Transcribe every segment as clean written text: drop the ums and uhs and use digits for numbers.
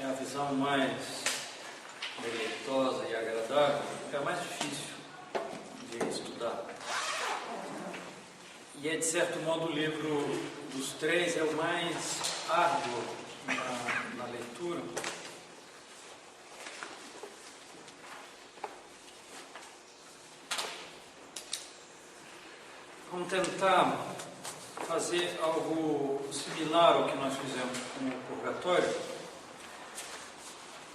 é a visão mais deleitosa e agradável, é a mais difícil de estudar. E é, de certo modo, o livro dos três é o mais árduo na leitura. Vamos tentar fazer algo similar ao que nós fizemos com o Purgatório.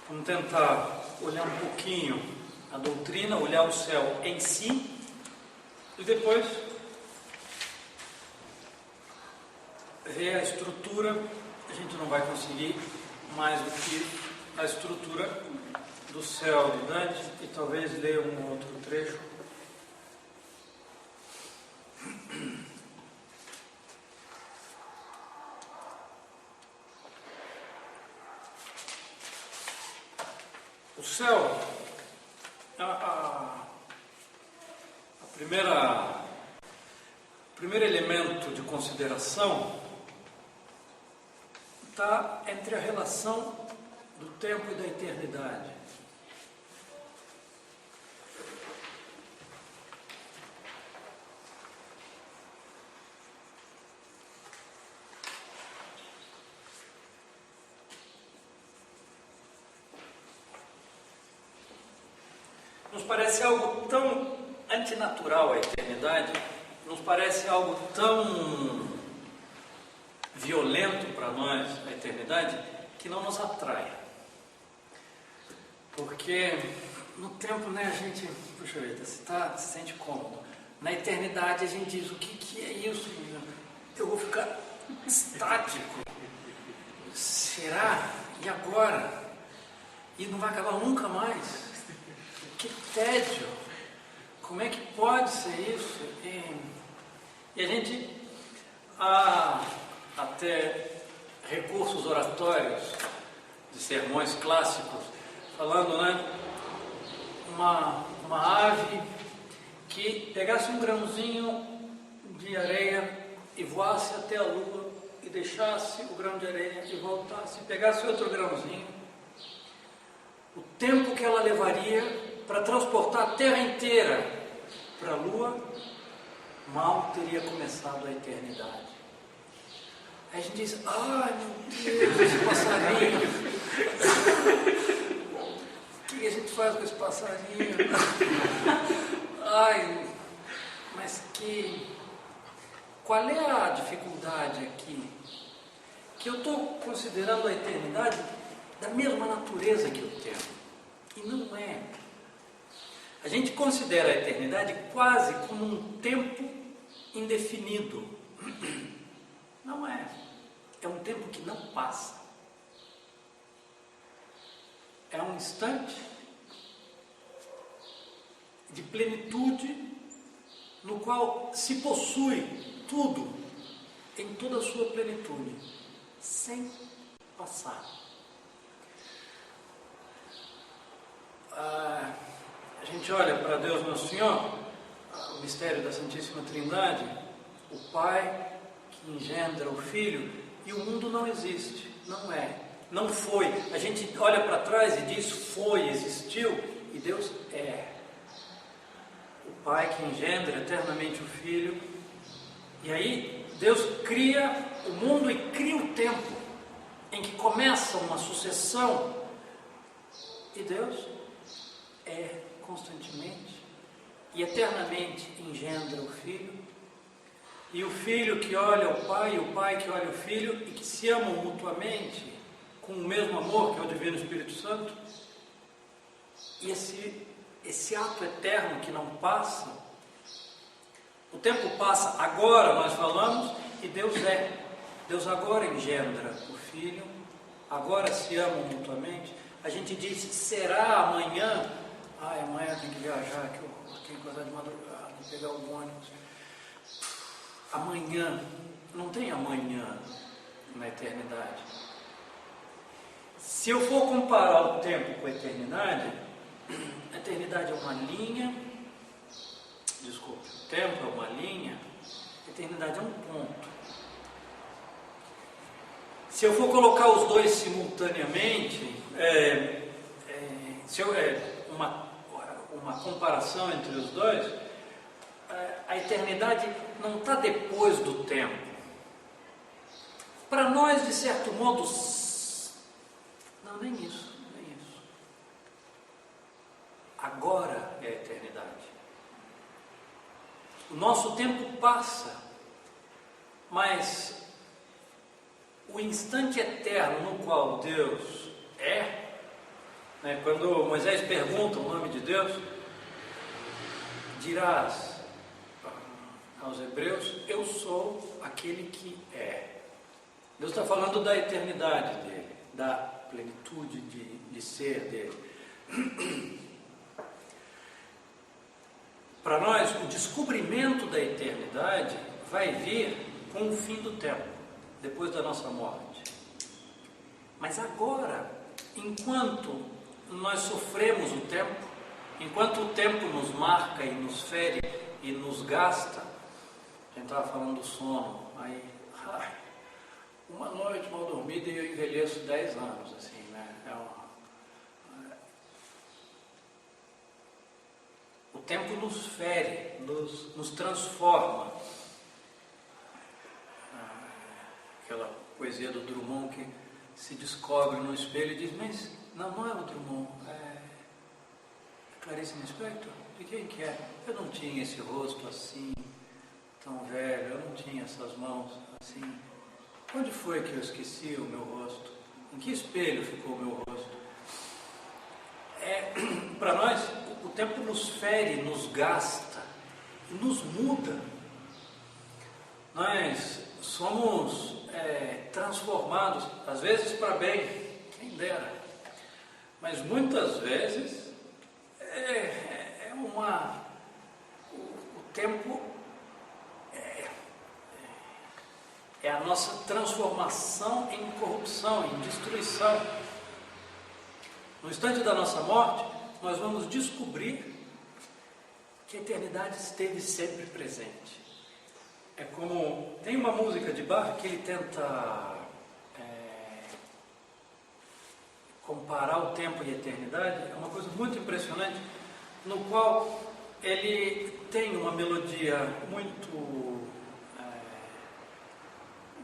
Vamos tentar olhar um pouquinho a doutrina, olhar o céu em si, e depois ver a estrutura. A gente não vai conseguir mais do que a estrutura do céu de Dante, e talvez ler um outro trecho. O céu, o primeiro elemento de consideração está entre a relação do tempo e da eternidade. Nos parece algo tão antinatural a eternidade, nos parece algo tão violento para nós a eternidade, que não nos atrai. Porque no tempo, né, a gente, puxa vida, se sente cômodo. Na eternidade a gente diz, o que é isso? Eu vou ficar estático. Será? E agora? E não vai acabar nunca mais? Que tédio! Como é que pode ser isso? E a gente há até recursos oratórios de sermões clássicos falando, né? Uma ave que pegasse um grãozinho de areia e voasse até a lua e deixasse o grão de areia e voltasse, pegasse outro grãozinho, o tempo que ela levaria para transportar a Terra inteira para a Lua, mal teria começado a eternidade. Aí a gente diz, ai meu Deus, esse passarinho, o que a gente faz com esse passarinho? Ai, mas qual é a dificuldade aqui? Que eu estou considerando a eternidade da mesma natureza que o tempo, e não é. A gente considera a eternidade quase como um tempo indefinido. Não é. É um tempo que não passa. É um instante de plenitude no qual se possui tudo em toda a sua plenitude, sem passar. A gente olha para Deus Nosso Senhor, o mistério da Santíssima Trindade, o Pai que engendra o Filho, e o mundo não existe, não é, não foi. A gente olha para trás e diz foi, existiu, e Deus é. O Pai que engendra eternamente o Filho, e aí Deus cria o mundo e cria o tempo, em que começa uma sucessão, e Deus é constantemente e eternamente engendra o Filho, e o Filho que olha o Pai, e o Pai que olha o Filho, e que se amam mutuamente com o mesmo amor que é o Divino Espírito Santo. E esse ato eterno que não passa, o tempo passa, agora nós falamos, e Deus é. Deus agora engendra o Filho, agora se amam mutuamente. A gente diz, será amanhã? Amanhã tem que viajar, que eu tenho que acordar de madrugada, pegar o ônibus. Amanhã, não tem amanhã na eternidade. Se eu for comparar o tempo com a eternidade é uma linha, o tempo é uma linha, a eternidade é um ponto. Se Se eu for colocar os dois simultaneamente, uma comparação entre os dois, a eternidade não está depois do tempo. Para nós, de certo modo, não, nem isso. Agora é a eternidade. O nosso tempo passa, mas o instante eterno no qual Deus quando Moisés pergunta o nome de Deus, dirás aos hebreus, eu sou aquele que é. Deus está falando da eternidade dele, da plenitude de ser dele. Para nós, o descobrimento da eternidade vai vir com o fim do tempo, depois da nossa morte. Mas agora, enquanto nós sofremos o tempo, enquanto o tempo nos marca e nos fere e nos gasta, a gente estava falando do sono, aí, uma noite mal dormida e eu envelheço 10 anos, assim, né? O tempo nos fere, nos transforma. Aquela poesia do Drummond que se descobre no espelho e diz, mas não é o Drummond, é Clarice Lispector? De quem que é? Eu não tinha esse rosto assim, tão velho, eu não tinha essas mãos assim. Onde foi que eu esqueci o meu rosto? Em que espelho ficou o meu rosto? Para nós, o tempo nos fere, nos gasta, nos muda. Nós somos transformados, às vezes para bem, quem dera, mas muitas vezes o tempo é a nossa transformação em corrupção, em destruição. No instante da nossa morte, nós vamos descobrir que a eternidade esteve sempre presente. É como, tem uma música de Bach que ele tenta comparar o tempo e a eternidade, é uma coisa muito impressionante, no qual ele tem uma melodia muito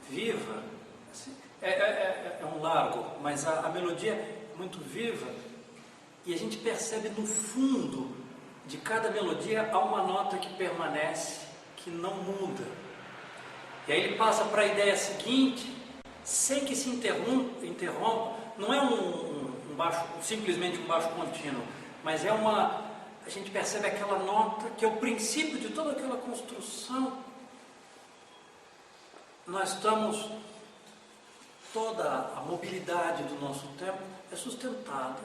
viva, assim, é um largo, mas a melodia é muito viva, e a gente percebe no fundo de cada melodia há uma nota que permanece, que não muda. E aí ele passa para a ideia seguinte, sem que se interrompa, não é um baixo, simplesmente um baixo contínuo, mas a gente percebe aquela nota que é o princípio de toda aquela construção. Nós estamos, toda a mobilidade do nosso tempo é sustentada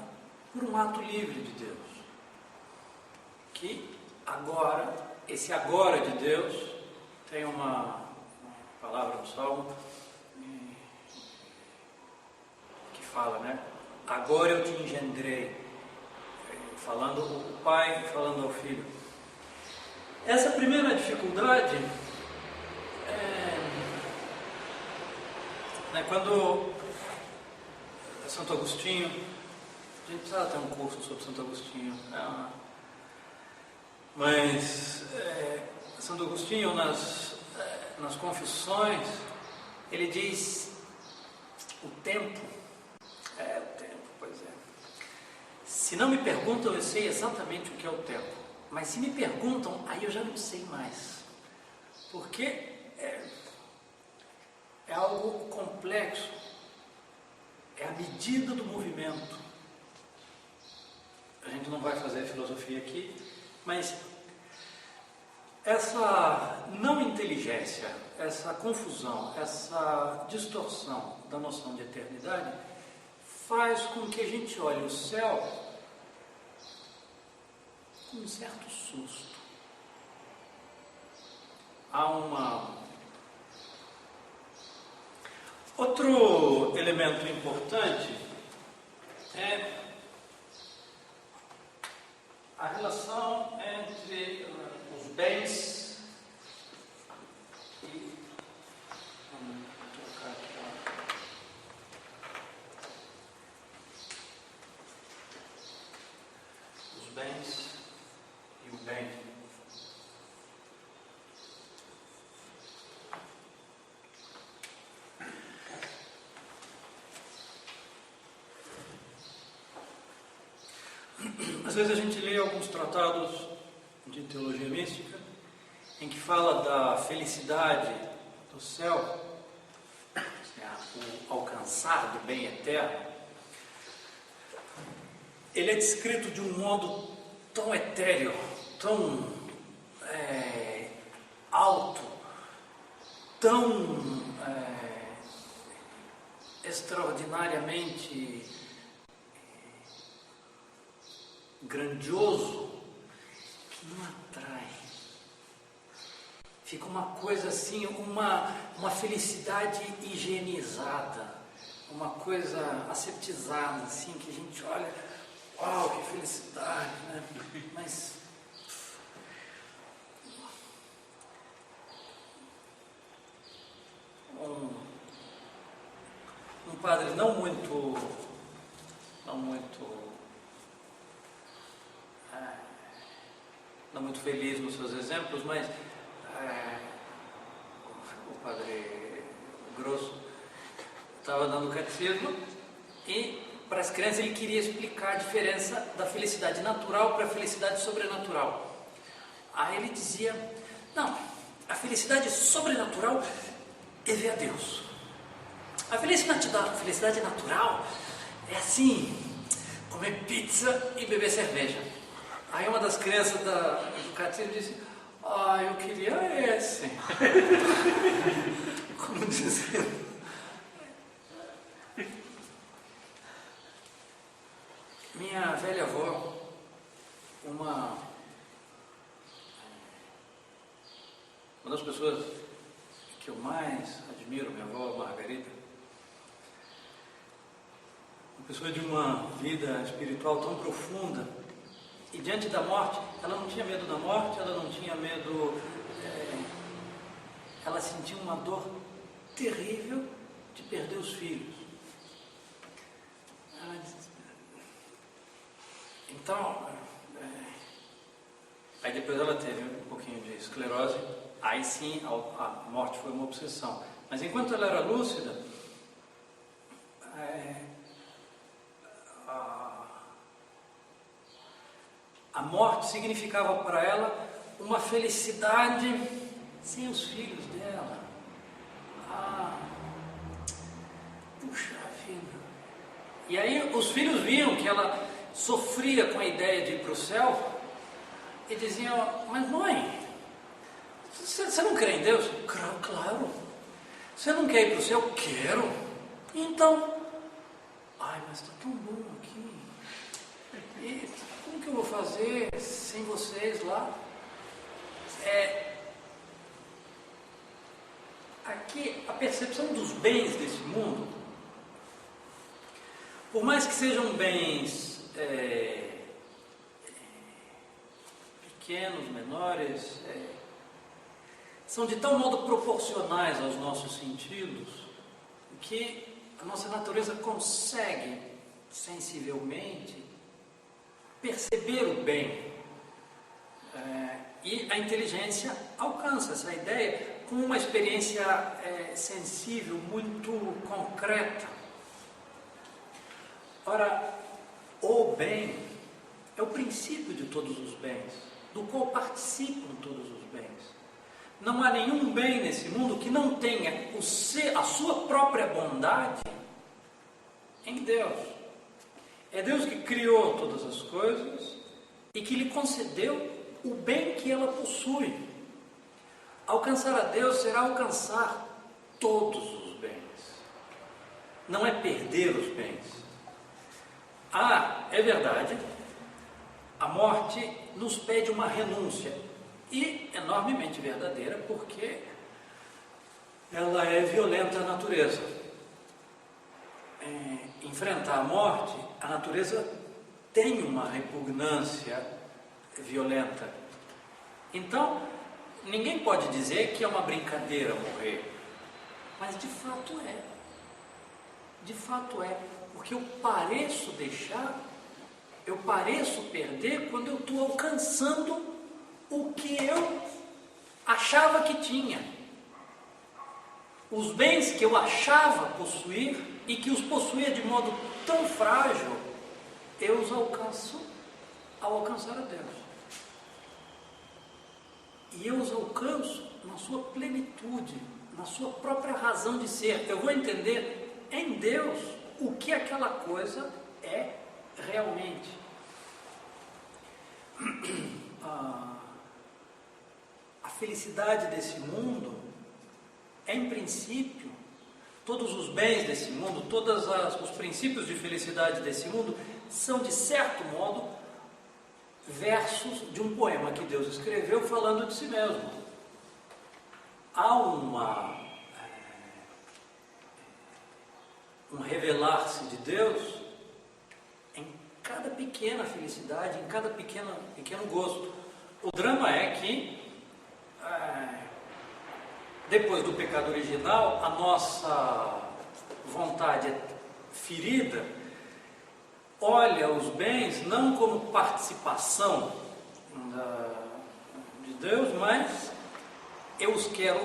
por um ato livre de Deus, que agora, esse agora de Deus, tem uma palavra no Salmo que fala, né? Agora eu te engendrei, falando o pai, falando ao filho. Essa primeira dificuldade quando Santo Agostinho, a gente precisa ter um curso sobre Santo Agostinho, mas Santo Agostinho nas Confissões, ele diz, o tempo, pois é, se não me perguntam eu sei exatamente o que é o tempo, mas se me perguntam, aí eu já não sei mais, porque é algo complexo, é a medida do movimento. A gente não vai fazer filosofia aqui, mas essa não inteligência, essa confusão, essa distorção da noção de eternidade faz com que a gente olhe o céu com um certo susto. Há outro elemento importante é a relação entre os bens e... Vamos trocar aqui, Às vezes a gente lê alguns tratados de teologia mística em que fala da felicidade do céu, o alcançar do bem eterno. Ele é descrito de um modo tão etéreo, tão alto, tão extraordinariamente grandioso, que não atrai. Fica uma coisa assim, uma felicidade higienizada, uma coisa aseptizada, assim, que a gente olha, uau, que felicidade, né? Mas um padre não muito feliz nos seus exemplos, mas o padre Grosso estava dando catecismo e para as crianças ele queria explicar a diferença da felicidade natural para a felicidade sobrenatural. Aí ele dizia, não, a felicidade sobrenatural é ver a Deus. A felicidade natural é assim, comer pizza e beber cerveja. Aí uma das crianças do catecismo disse, eu queria esse. Como dizendo. Minha velha avó, uma das pessoas que eu mais admiro, minha avó Margarida, uma pessoa de uma vida espiritual tão profunda, e diante da morte, ela não tinha medo da morte, ela não tinha medo, ela sentia uma dor terrível de perder os filhos. Então, aí depois ela teve um pouquinho de esclerose, aí sim a morte foi uma obsessão. Mas enquanto ela era lúcida, a morte significava para ela uma felicidade sem os filhos dela. Puxa vida. E aí os filhos viam que ela sofria com a ideia de ir para o céu e diziam, mas mãe, você não crê em Deus? Claro. Você não quer ir para o céu? Quero. Então, mas está tão bom aqui. E como que eu vou fazer sem vocês lá? Aqui, a percepção dos bens desse mundo, por mais que sejam bens pequenos, menores, são de tal modo proporcionais aos nossos sentidos, que a nossa natureza consegue sensivelmente perceber o bem, e a inteligência alcança essa ideia com uma experiência sensível, muito concreta. Ora, o bem é o princípio de todos os bens, do qual participam todos os bens. Não há nenhum bem nesse mundo que não tenha a sua própria bondade em Deus. É Deus que criou todas as coisas e que lhe concedeu o bem que ela possui. Alcançar a Deus será alcançar todos os bens. Não é perder os bens. É verdade, a morte nos pede uma renúncia, e enormemente verdadeira, porque ela é violenta à natureza. Enfrentar a morte, a natureza tem uma repugnância violenta. Então, ninguém pode dizer que é uma brincadeira morrer, mas de fato é. De fato é, porque eu pareço perder quando eu estou alcançando o que eu achava que tinha. Os bens que eu achava possuir e que os possuía de modo tão frágil, eu os alcanço ao alcançar a Deus. E eu os alcanço na sua plenitude, na sua própria razão de ser. Eu vou entender em Deus o que aquela coisa é realmente. A felicidade desse mundo, em princípio, todos os bens desse mundo, todos os princípios de felicidade desse mundo são, de certo modo, versos de um poema que Deus escreveu falando de si mesmo. Há um revelar-se de Deus em cada pequena felicidade, em cada pequeno gosto. O drama é que, depois do pecado original, a nossa vontade é ferida, olha os bens não como participação de Deus, mas eu os quero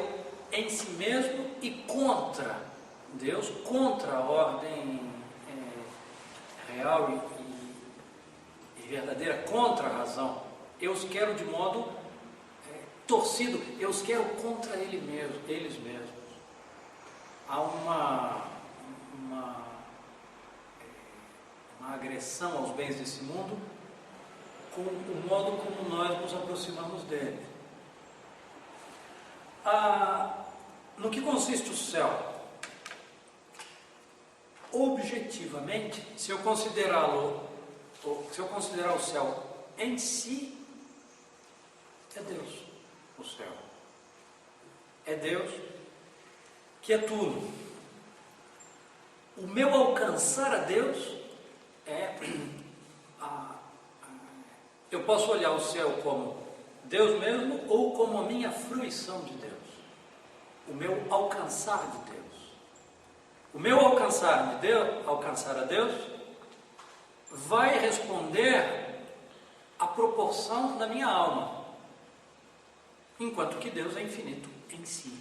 em si mesmo e contra Deus, contra a ordem real e verdadeira, contra a razão. Eu os quero de modo torcido, eu os quero contra eles mesmos. Há uma agressão aos bens desse mundo com o modo como nós nos aproximamos dele. No que consiste o céu? Objetivamente, se eu considerar o céu em si, é Deus, o céu. É Deus que é tudo. O meu alcançar a Deus eu posso olhar o céu como Deus mesmo ou como a minha fruição de Deus. O meu alcançar de Deus. O meu alcançar a Deus, vai responder à proporção da minha alma, enquanto que Deus é infinito em si.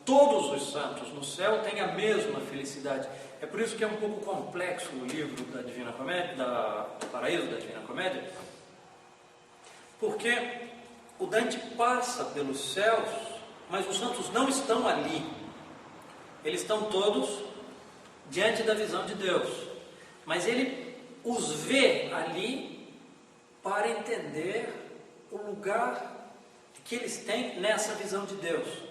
Todos os santos no céu têm a mesma felicidade. É por isso que é um pouco complexo o livro da Divina Comédia, do Paraíso da Divina Comédia, porque o Dante passa pelos céus, mas os santos não estão ali. Eles estão todos diante da visão de Deus, mas ele os vê ali para entender o lugar que eles têm nessa visão de Deus.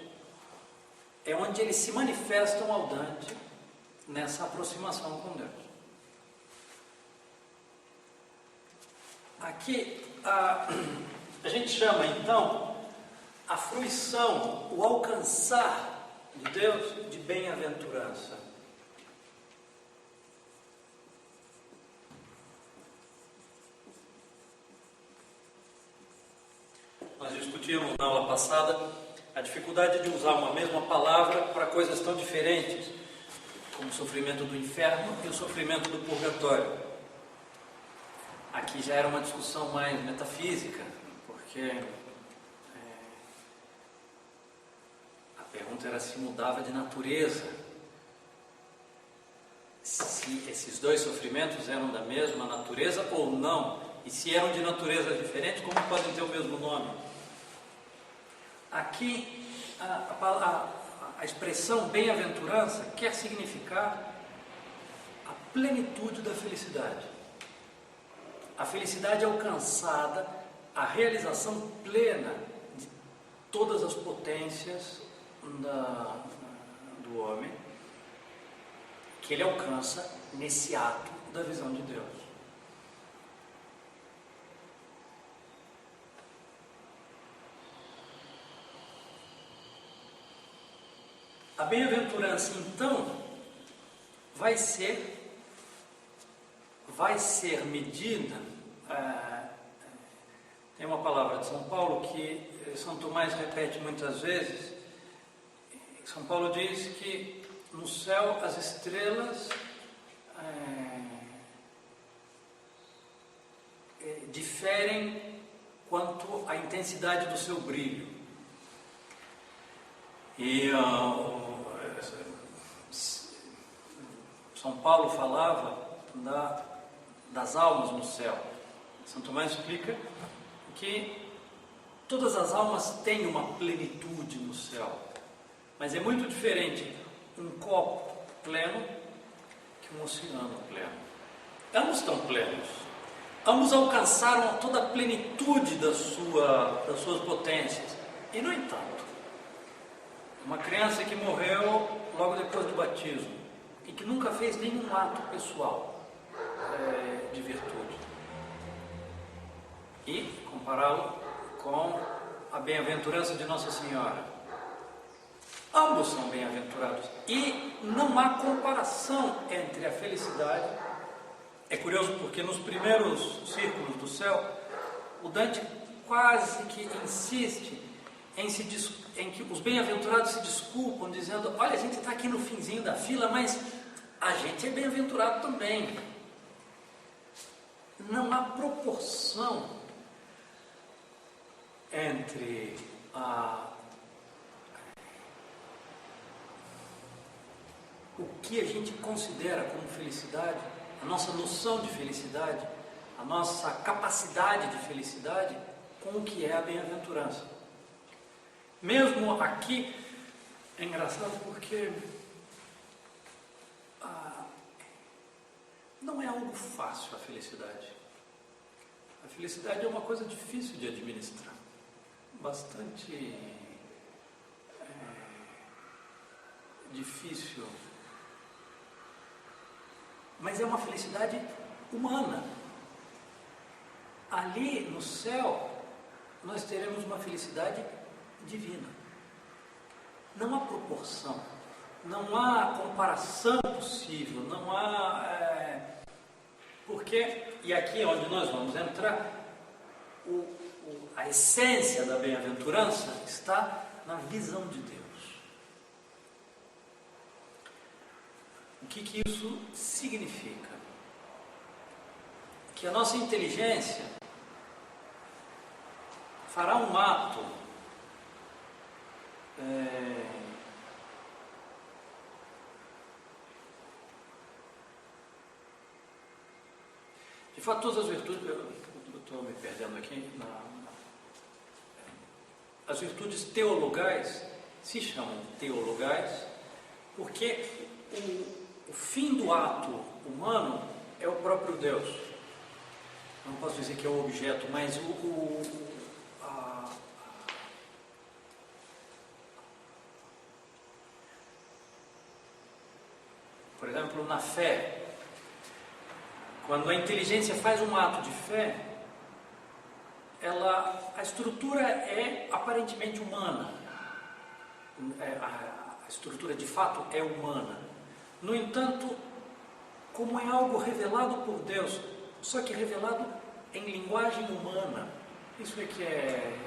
É onde eles se manifestam ao Dante nessa aproximação com Deus. Aqui a gente chama então a fruição, o alcançar de Deus de bem-aventurança. Nós discutimos na aula passada a dificuldade de usar uma mesma palavra para coisas tão diferentes, como o sofrimento do inferno e o sofrimento do purgatório. Aqui já era uma discussão mais metafísica, porque a pergunta era se mudava de natureza, se esses dois sofrimentos eram da mesma natureza ou não, e se eram de naturezas diferentes, como podem ter o mesmo nome. Aqui, a expressão bem-aventurança quer significar a plenitude da felicidade. A felicidade alcançada, a realização plena de todas as potências do homem, que ele alcança nesse ato da visão de Deus. A bem-aventurança, então, vai ser medida. Tem uma palavra de São Paulo que São Tomás repete muitas vezes. São Paulo diz que no céu as estrelas diferem quanto à intensidade do seu brilho. E São Paulo falava das almas no céu. São Tomás explica que todas as almas têm uma plenitude no céu, mas é muito diferente um copo pleno que um oceano pleno. Ambos estão plenos, ambos alcançaram toda a plenitude das suas potências. E, no entanto, uma criança que morreu logo depois do batismo e que nunca fez nenhum ato pessoal de virtude, e compará-lo com a bem-aventurança de Nossa Senhora. Ambos são bem-aventurados e não há comparação entre a felicidade. É curioso porque nos primeiros círculos do céu, o Dante quase que insiste em que os bem-aventurados se desculpam, dizendo: olha, a gente está aqui no finzinho da fila, mas a gente é bem-aventurado também. Não há proporção entre o que a gente considera como felicidade, a nossa noção de felicidade, a nossa capacidade de felicidade, com o que é a bem-aventurança. Mesmo aqui, é engraçado porque não é algo fácil a felicidade. A felicidade é uma coisa difícil de administrar, bastante difícil, mas é uma felicidade humana. Ali no céu, nós teremos uma felicidade divina. Não há proporção, não há comparação possível, não há... porque, e aqui é onde nós vamos entrar, a essência da bem-aventurança está na visão de Deus. O que isso significa? Que a nossa inteligência fará um ato de fato, todas as virtudes, eu estou me perdendo aqui, as virtudes teologais se chamam teologais porque o fim do ato humano é o próprio Deus. Não posso dizer que é o objeto, mas por exemplo, na fé, quando a inteligência faz um ato de fé, a estrutura é aparentemente humana, a estrutura de fato é humana. No entanto, como é algo revelado por Deus, só que revelado em linguagem humana, isso é que é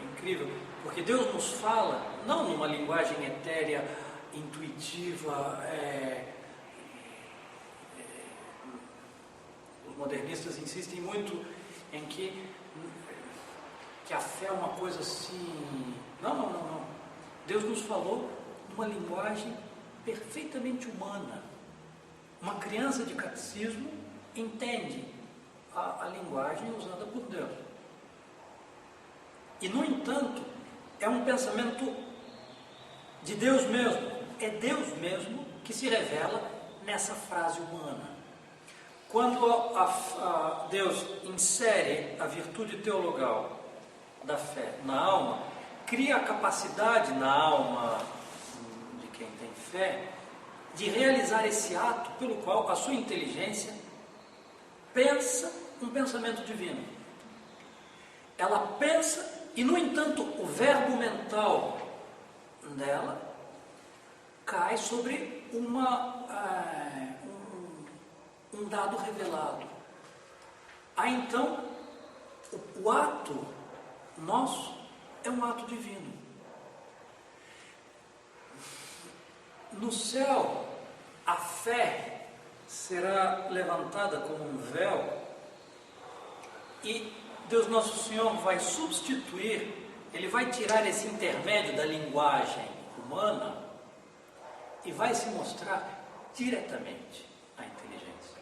incrível, porque Deus nos fala não numa linguagem etérea, intuitiva. Os modernistas insistem muito em que a fé é uma coisa assim. Não. Deus nos falou numa linguagem perfeitamente humana. Uma criança de catecismo entende a linguagem usada por Deus. E, no entanto, é um pensamento de Deus mesmo. É Deus mesmo que se revela nessa frase humana. Quando Deus insere a virtude teologal da fé na alma, cria a capacidade na alma de quem tem fé de realizar esse ato pelo qual a sua inteligência pensa um pensamento divino. Ela pensa e, no entanto, o verbo mental dela cai sobre um dado revelado. Aí então, o ato nosso é um ato divino. No céu, a fé será levantada como um véu e Deus Nosso Senhor vai substituir, Ele vai tirar esse intermédio da linguagem humana e vai se mostrar diretamente a inteligência.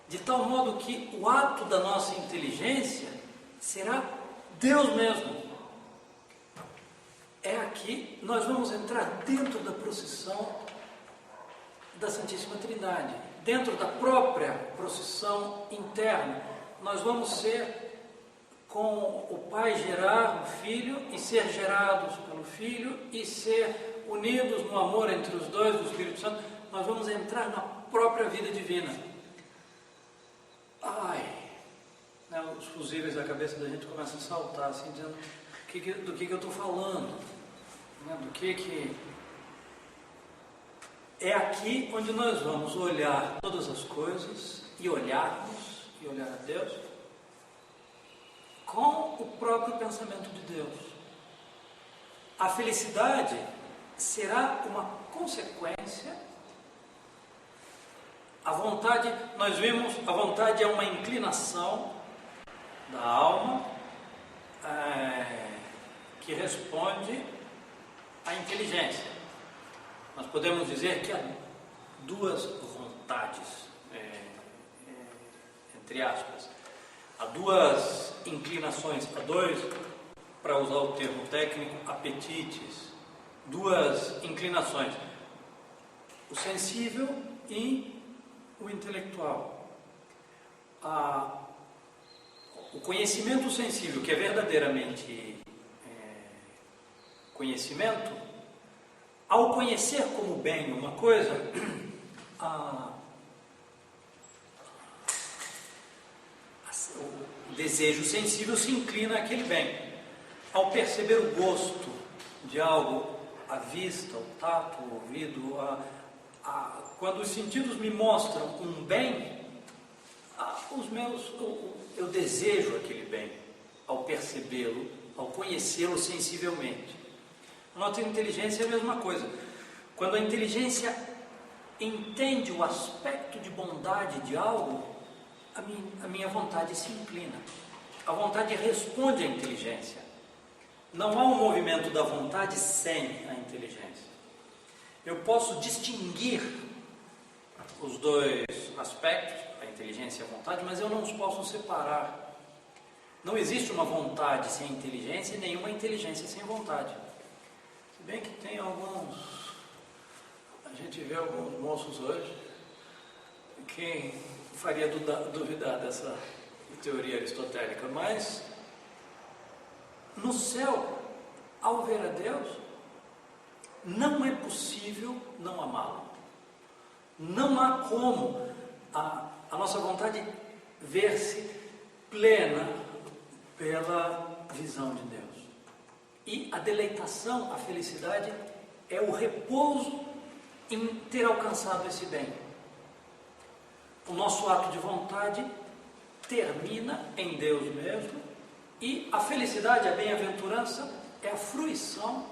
de tal modo que o ato da nossa inteligência será Deus mesmo. É aqui, nós vamos entrar dentro da procissão da Santíssima Trindade, dentro da própria procissão interna. Nós vamos ser com o Pai gerar o Filho e ser gerados pelo Filho e ser unidos no amor entre os dois do Espírito Santo. Nós vamos entrar na própria vida divina. Os fusíveis da cabeça da gente começam a saltar, assim, dizendo do que eu estou falando, do que... É aqui onde nós vamos olhar todas as coisas e olharmos, e olhar a Deus, com o próprio pensamento de Deus. A felicidade será uma consequência. A vontade, nós vimos, a vontade é uma inclinação da alma que responde à inteligência. Nós podemos dizer que há duas vontades, entre aspas. Há duas inclinações, há dois, para usar o termo técnico, apetites. Duas inclinações. O sensível e o intelectual. O conhecimento sensível, que é verdadeiramente conhecimento, ao conhecer como bem uma coisa, o desejo sensível se inclina àquele bem. Ao perceber o gosto de algo, a vista, o tato, o ouvido, quando os sentidos me mostram um bem, eu desejo aquele bem, ao percebê-lo, ao conhecê-lo sensivelmente. A nossa inteligência é a mesma coisa. Quando a inteligência entende o aspecto de bondade de algo, a minha vontade se inclina. A vontade responde à inteligência. Não há um movimento da vontade sem a inteligência. Eu posso distinguir os dois aspectos, a inteligência e a vontade, mas eu não os posso separar. Não existe uma vontade sem inteligência e nenhuma inteligência sem vontade. Se bem que tem alguns... A gente vê alguns moços hoje que faria duvidar dessa teoria aristotélica, mas no céu, ao ver a Deus, não é possível não amá-lo. Não há como a nossa vontade ver-se plena pela visão de Deus. E a deleitação, a felicidade, é o repouso em ter alcançado esse bem. O nosso ato de vontade termina em Deus mesmo, e a felicidade, a bem-aventurança, é a fruição.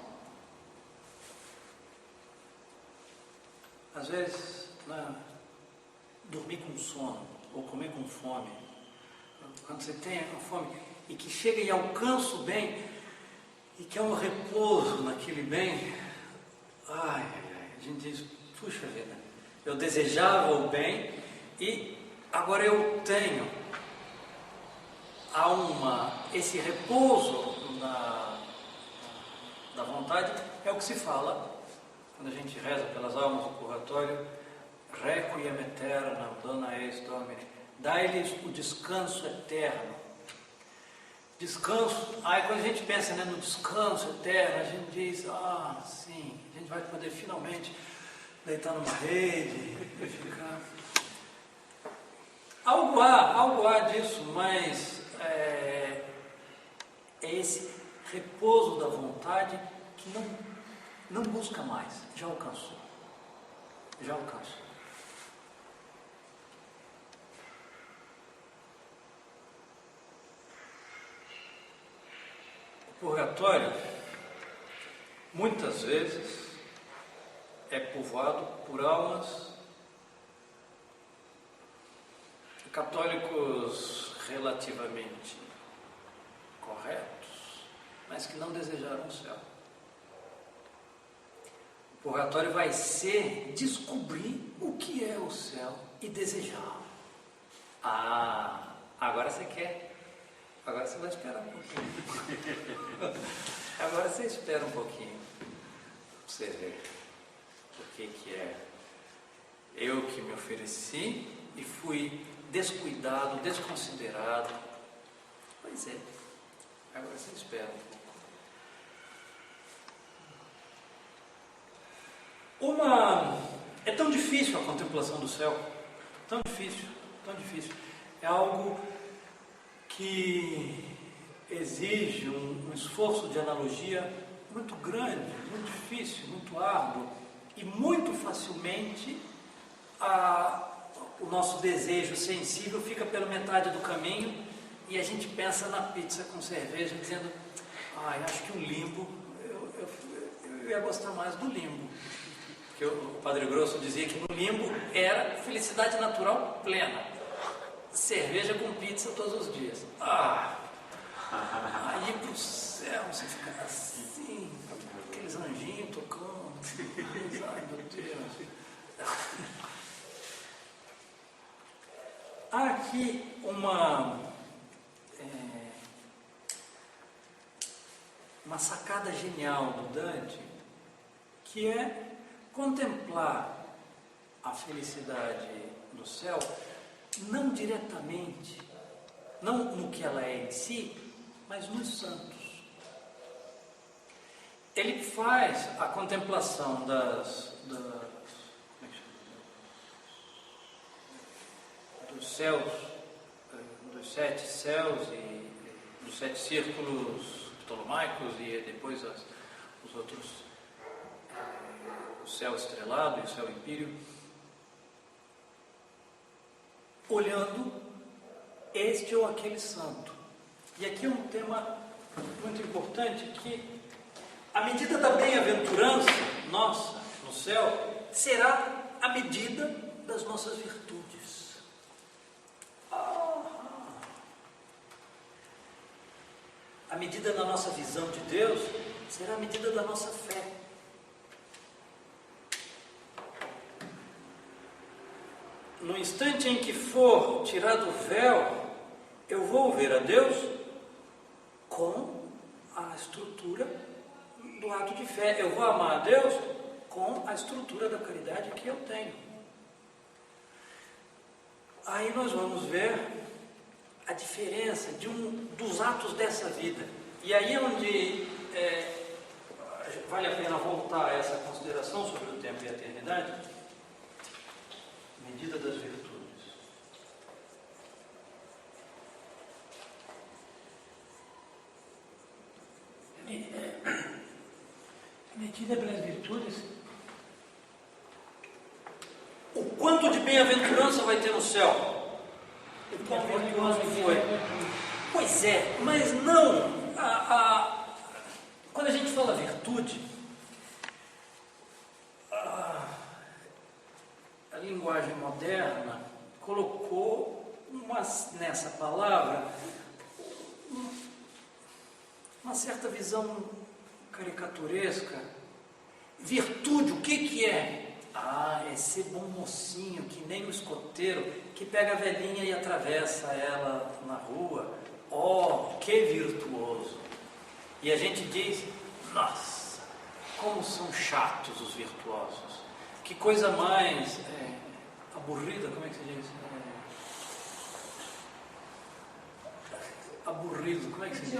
Às vezes, dormir com sono, ou comer com fome, quando você tem a fome, e que chega e alcança o bem, e que é um repouso naquele bem, a gente diz, puxa vida, eu desejava o bem, e agora eu tenho. Há esse repouso da vontade, é o que se fala quando a gente reza pelas almas do purgatório, Requiem aeternam dona eis Domine, dai-lhes o descanso eterno. Descanso, quando a gente pensa no descanso eterno, a gente diz, sim, a gente vai poder finalmente deitar numa rede e ficar... Algo há disso, mas é esse repouso da vontade que não busca mais, já alcançou. O purgatório, muitas vezes, é povoado por almas católicos relativamente corretos, mas que não desejaram o céu. O purgatório vai ser descobrir o que é o céu e desejá-lo. Ah, agora você quer. Agora você vai esperar um pouquinho. Agora você espera um pouquinho. Pra você ver o que é. Eu que me ofereci e fui descuidado, desconsiderado. Pois é. Agora você espera um pouco. É tão difícil a contemplação do céu. Tão difícil, tão difícil. É algo que exige um esforço de analogia muito grande, muito difícil, muito árduo, e muito facilmente o nosso desejo sensível fica pela metade do caminho e a gente pensa na pizza com cerveja, dizendo: acho que o limbo, eu ia gostar mais do limbo. Porque o Padre Grosso dizia que no limbo era felicidade natural plena. Cerveja com pizza todos os dias. Aí pro céu você fica assim, aqueles anjinhos tocando. Ai, meu Deus. Há aqui uma sacada genial do Dante, que é contemplar a felicidade do céu não diretamente, não no que ela é em si, mas nos santos. Ele faz a contemplação dos céus, dos 7 céus e dos 7 círculos ptolomaicos e depois os outros, o céu estrelado e o céu empíreo, olhando este ou aquele santo. E aqui é um tema muito importante, que a medida da bem-aventurança nossa no céu será a medida das nossas virtudes. A medida da nossa visão de Deus será a medida da nossa fé. No instante em que for tirado o véu, eu vou ver a Deus com a estrutura do ato de fé. Eu vou amar a Deus com a estrutura da caridade que eu tenho. Aí nós vamos ver a diferença dos atos dessa vida. E aí é onde vale a pena voltar a essa consideração sobre o tempo e a eternidade. Medida das virtudes. Medida pelas virtudes. O quanto de bem-aventurança vai ter no céu? O quão virtuoso foi? Pois é, mas não. Quando a gente fala virtude, a linguagem moderna colocou nessa palavra uma certa visão caricaturesca. Virtude, o que é? É ser bom mocinho, que nem o escoteiro que pega a velhinha e atravessa ela na rua. Que virtuoso! E a gente diz: nossa, como são chatos os virtuosos. Que coisa mais aburrida, como é que se diz? Aburrido, como é que se diz?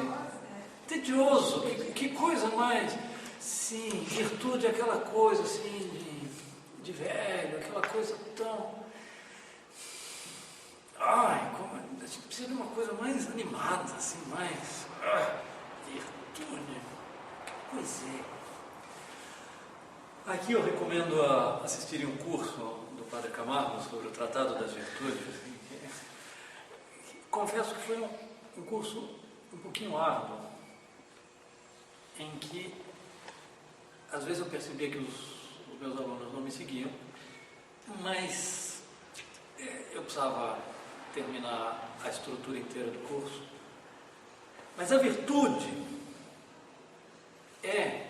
Tedioso, que coisa mais. Sim, virtude é aquela coisa assim de velho, aquela coisa tão. A gente precisa de uma coisa mais animada, assim, mais. Virtude. Pois é. Aqui eu recomendo assistirem um curso do Padre Camargo sobre o Tratado das Virtudes. Confesso que foi um curso um pouquinho árduo, em que às vezes eu percebia que os meus alunos não me seguiam, mas eu precisava terminar a estrutura inteira do curso. Mas a virtude é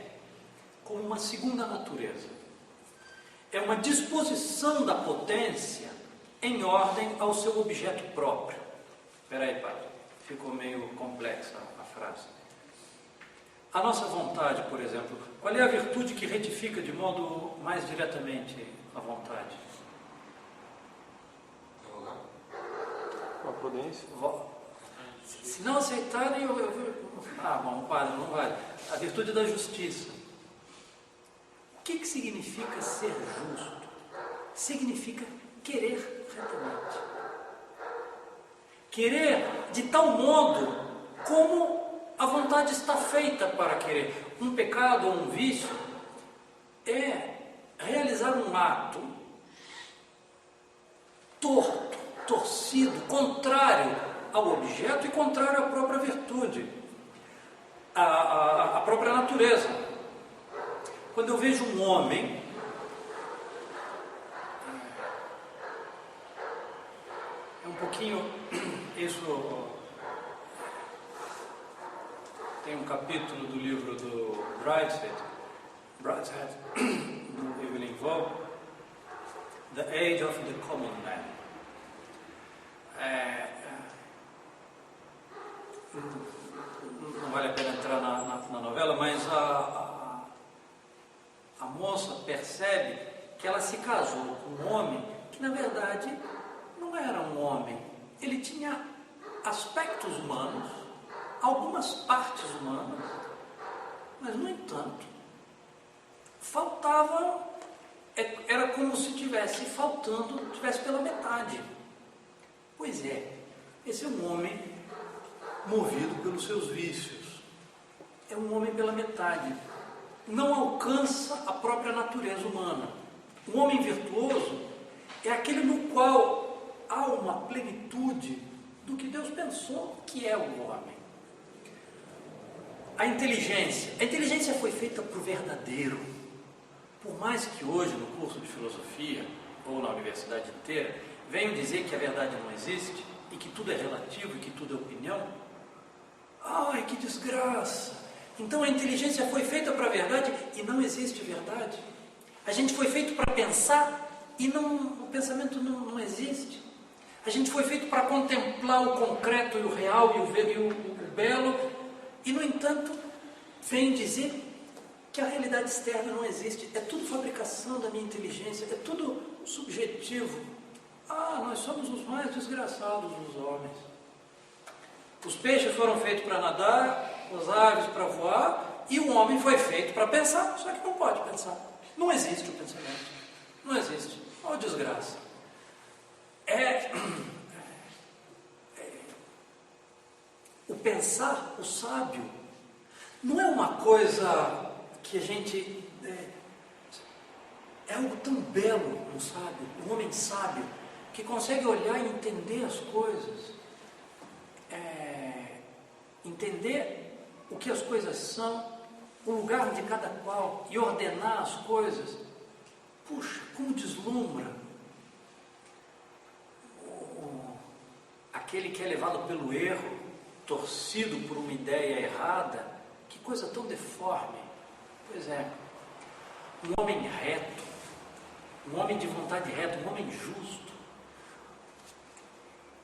como uma segunda natureza. É uma disposição da potência em ordem ao seu objeto próprio. Espera aí, padre, ficou meio complexa a frase. A nossa vontade, por exemplo, qual é a virtude que retifica de modo mais diretamente a vontade? A prudência. Se não aceitarem, bom, padre, não vale. A virtude da justiça. O que significa ser justo? Significa querer retamente. Querer de tal modo como a vontade está feita para querer. Um pecado ou um vício é realizar um ato torto, torcido, contrário ao objeto e contrário à própria virtude, à própria natureza. Quando eu vejo um homem um pouquinho, isso tem um capítulo do livro do Brideshead, do Evelyn Waugh, The Age of the Common Man. Não vale a pena entrar na novela, mas a moça percebe que ela se casou com um homem que na verdade não era um homem. Ele tinha aspectos humanos, algumas partes humanas, mas no entanto faltava, era como se tivesse faltando, tivesse pela metade. Pois é, esse é um homem movido pelos seus vícios, é um homem pela metade, não alcança a própria natureza humana. Um homem virtuoso é aquele no qual há uma plenitude do que Deus pensou que é o homem. A inteligência foi feita para o verdadeiro. Por mais que hoje no curso de filosofia, ou na universidade inteira, venham dizer que a verdade não existe, e que tudo é relativo, e que tudo é opinião, ai, que desgraça! Então a inteligência foi feita para a verdade e não existe verdade. A gente foi feito para pensar e o pensamento não existe. A gente foi feito para contemplar o concreto e o real e o belo, e no entanto vem dizer que a realidade externa não existe. É tudo fabricação da minha inteligência, é tudo subjetivo. Nós somos os mais desgraçados dos homens. Os peixes foram feitos para nadar, as aves para voar, e o homem foi feito para pensar, só que não pode pensar. Não existe o pensamento. Não existe. Oh, desgraça. O pensar, o sábio, não é uma coisa que a gente... É algo tão belo no sábio, o homem sábio, que consegue olhar e entender as coisas, entender o que as coisas são, o lugar de cada qual, e ordenar as coisas. Puxa, como deslumbra aquele que é levado pelo erro, torcido por uma ideia errada. Que coisa tão deforme. Pois é, um homem reto, um homem de vontade reta, um homem justo.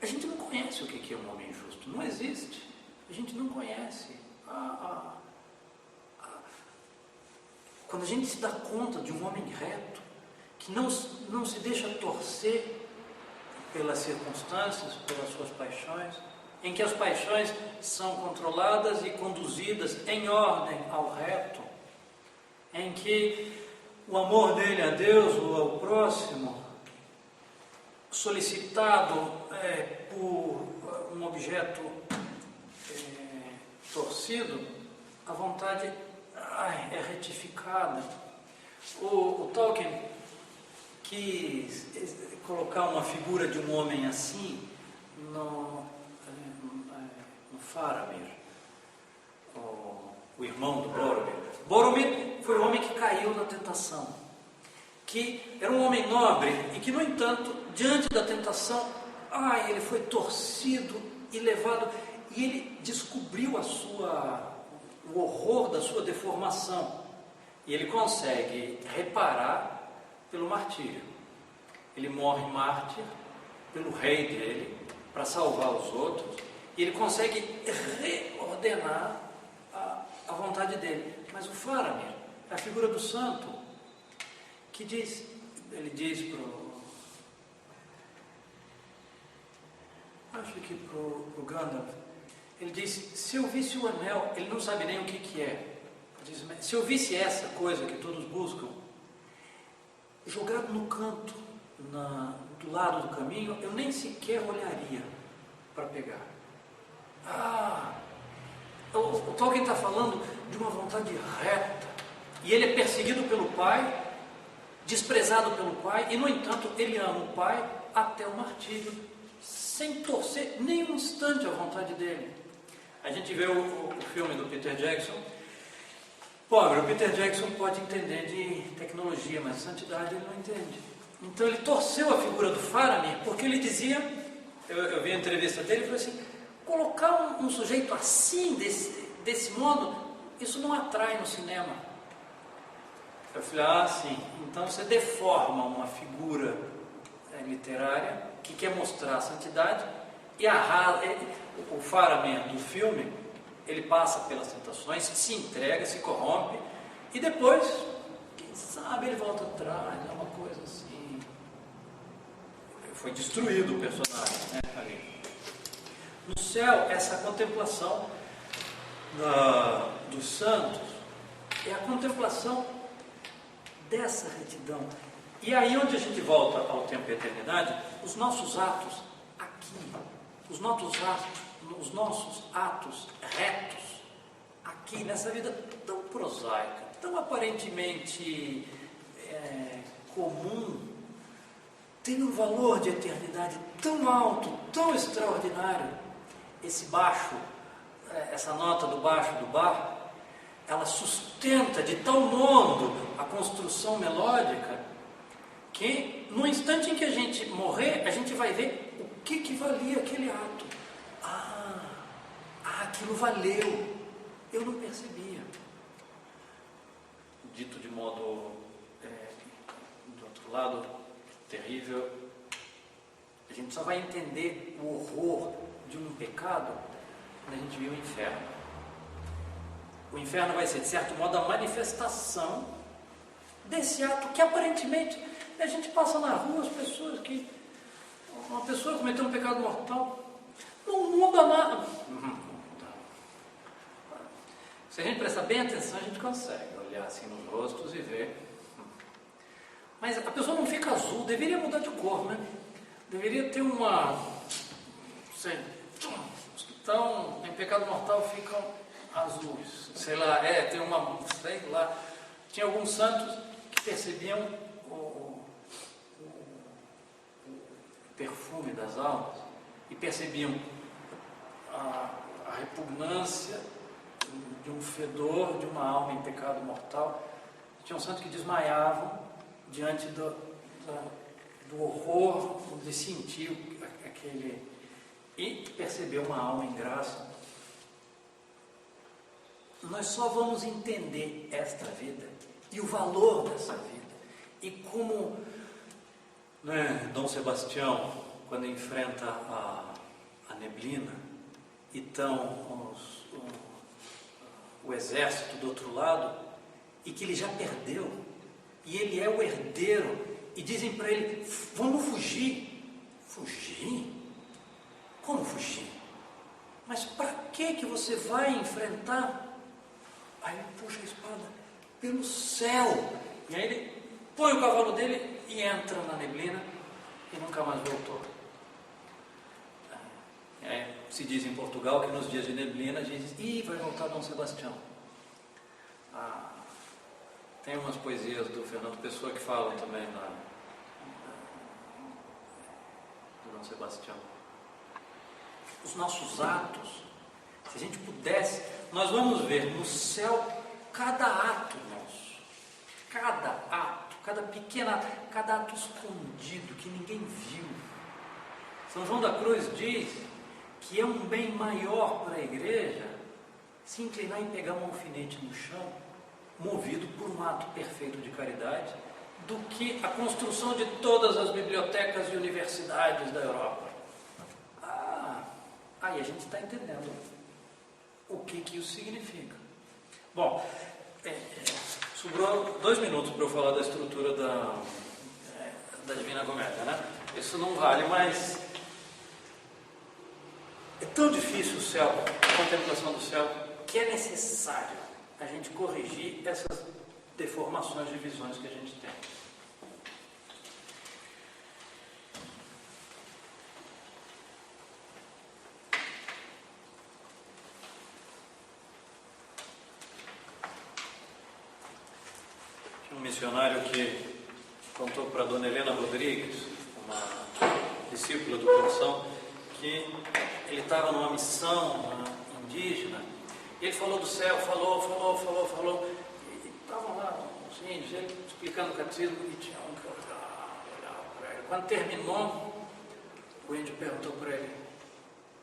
A gente não conhece o que é um homem justo, não existe. A gente não conhece. Quando a gente se dá conta de um homem reto, que não se deixa torcer pelas circunstâncias, pelas suas paixões, em que as paixões são controladas e conduzidas em ordem ao reto, em que o amor dele a Deus ou ao próximo, solicitado por um objeto torcido, a vontade é retificada. O Tolkien quis colocar uma figura de um homem assim no Faramir, o irmão do Boromir. Boromir foi o homem que caiu na tentação, que era um homem nobre e que, no entanto, diante da tentação, ele foi torcido e levado, e ele descobriu o horror da sua deformação, e ele consegue reparar pelo martírio. Ele morre mártir pelo rei dele para salvar os outros, e ele consegue reordenar a vontade dele. Mas o Faramir é a figura do santo que ele diz pro Gandalf, ele diz: se eu visse o anel, ele não sabe nem o que é. Ele diz: se eu visse essa coisa que todos buscam, jogado no canto, do lado do caminho, eu nem sequer olharia para pegar. O Tolkien está falando de uma vontade reta, e ele é perseguido pelo pai, desprezado pelo pai, e no entanto ele ama o pai até o martírio, sem torcer nem um instante a vontade dele. A gente vê o filme do Peter Jackson. Pobre, o Peter Jackson pode entender de tecnologia, mas santidade ele não entende. Então ele torceu a figura do Faramir, porque ele dizia, eu vi a entrevista dele, ele falou assim: colocar um sujeito assim, desse modo, isso não atrai no cinema. Eu falei: sim, então você deforma uma figura literária que quer mostrar a santidade, e o Faramir do filme, ele passa pelas tentações, se entrega, se corrompe, e depois, quem sabe, ele volta atrás, é uma coisa assim. Foi destruído o personagem, né, ali. No céu, essa contemplação dos santos é a contemplação dessa retidão. E aí onde a gente volta ao tempo e à eternidade, os nossos atos aqui, os nossos atos retos, aqui nessa vida tão prosaica, tão aparentemente comum, tem um valor de eternidade tão alto, tão extraordinário. Esse baixo, essa nota do baixo do bar, ela sustenta de tal modo a construção melódica que no instante em que a gente morrer, a gente vai ver o que valia aquele ato. Aquilo valeu. Eu não percebia. Dito de modo, do outro lado, terrível, a gente só vai entender o horror de um pecado quando a gente viu o inferno. O inferno vai ser, de certo modo, a manifestação desse ato que aparentemente a gente passa na rua, uma pessoa cometeu um pecado mortal, não muda nada. Se a gente prestar bem atenção, a gente consegue olhar assim nos rostos e ver. Mas a pessoa não fica azul, deveria mudar de cor, né? Deveria ter os que estão em pecado mortal ficam azuis. Sei lá, tinha alguns santos que percebiam o perfume das almas e percebiam a repugnância de um fedor de uma alma em pecado mortal. Tinha um santo que desmaiavam diante do horror de sentir aquele, e perceber uma alma em graça. Nós só vamos entender esta vida e o valor dessa vida, e como Dom Sebastião, quando enfrenta a neblina e estão o exército do outro lado, e que ele já perdeu, e ele é o herdeiro, e dizem para ele: vamos fugir. Fugir? Como fugir? Mas para que você vai enfrentar? Aí ele puxa a espada pelo céu, e aí ele põe o cavalo dele e entra na neblina e nunca mais voltou. Se diz em Portugal que nos dias de neblina diz: vai voltar Dom Sebastião. Tem umas poesias do Fernando Pessoa que falam também do Dom Sebastião. Os nossos atos, se a gente pudesse, nós vamos ver no céu cada ato nosso, cada ato, cada pequeno ato, cada ato escondido que ninguém viu. São João da Cruz diz que é um bem maior para a igreja se inclinar e pegar um alfinete no chão, movido por um ato perfeito de caridade, do que a construção de todas as bibliotecas e universidades da Europa. Aí a gente está entendendo o que isso significa. Bom, sobrou 2 minutos para eu falar da estrutura da Divina Comédia, né? Isso não vale, mas é tão difícil o céu, a contemplação do céu, que é necessário a gente corrigir essas deformações de visões que a gente tem. Tinha um missionário que contou para a dona Helena Rodrigues, uma discípula do coração, que ele estava numa missão indígena. Ele falou do céu, falou, e estavam lá os índios, ele explicando o catecismo, e tinha um que olhava para ele. Quando terminou, o índio perguntou para ele: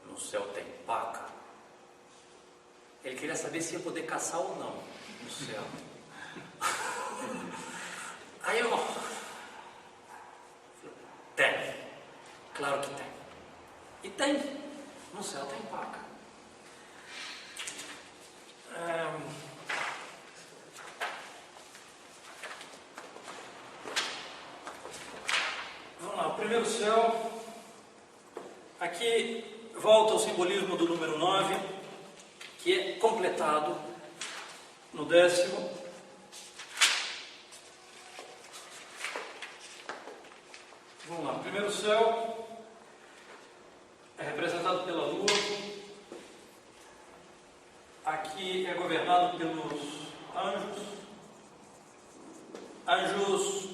no céu tem paca? Ele queria saber se ia poder caçar ou não no céu. Aí eu... Tem, claro que tem. E tem, no céu tem paca. Vamos lá, o primeiro céu. Aqui volta ao simbolismo do número 9, que é completado no 10º. Vamos lá, o primeiro céu é representado pela lua. Aqui é governado pelos anjos. Anjos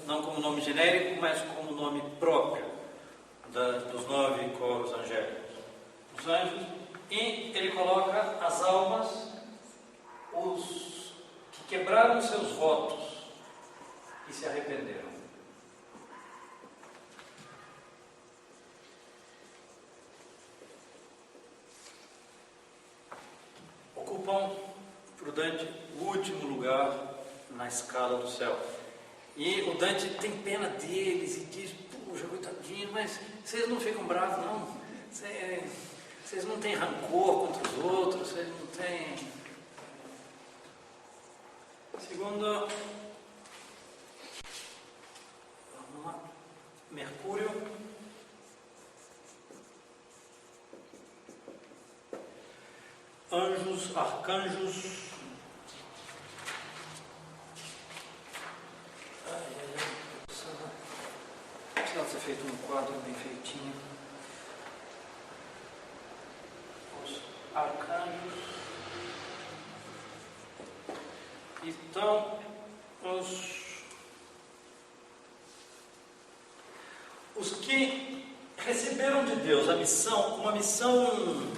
não como nome genérico, mas como nome próprio dos 9 coros angélicos. Os anjos. E ele coloca as almas, os que quebraram seus votos e se arrependeram. Ocupam, para o Dante, o último lugar na escala do céu. E o Dante tem pena deles e diz: puxa, coitadinho, mas vocês não ficam bravos, não. Vocês não têm rancor contra os outros, vocês não têm... Segundo, vamos lá, Mercúrio. Anjos, arcanjos. Precisava ser feito um quadro bem feitinho. Os arcanjos. Então, os que receberam de Deus a missão, uma missão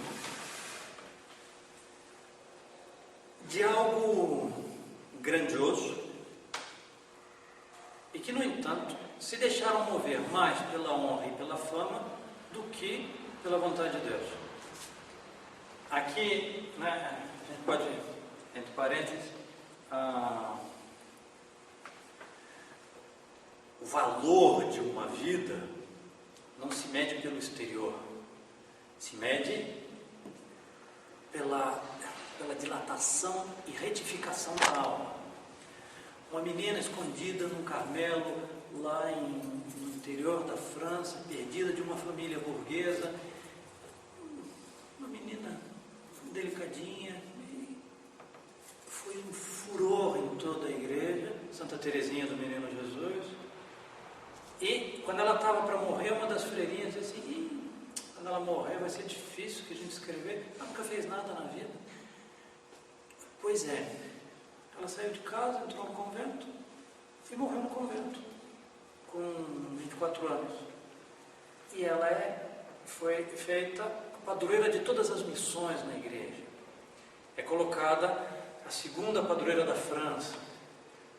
de algo grandioso, e que, no entanto, se deixaram mover mais pela honra e pela fama do que pela vontade de Deus. Aqui, né, a gente pode, entre parênteses, o valor de uma vida não se mede pelo exterior, se mede pela dilatação e retificação da alma. Uma menina escondida num Carmelo, lá no interior da França, perdida de uma família burguesa, uma menina delicadinha, foi um furor em toda a igreja, Santa Teresinha do Menino Jesus. E quando ela estava para morrer, uma das freirinhas disse assim: quando ela morrer vai ser difícil que a gente escrever, ela nunca fez nada na vida. Pois é, ela saiu de casa, entrou no convento e morreu no convento, com 24 anos. E ela foi feita padroeira de todas as missões na igreja. É colocada a segunda padroeira da França.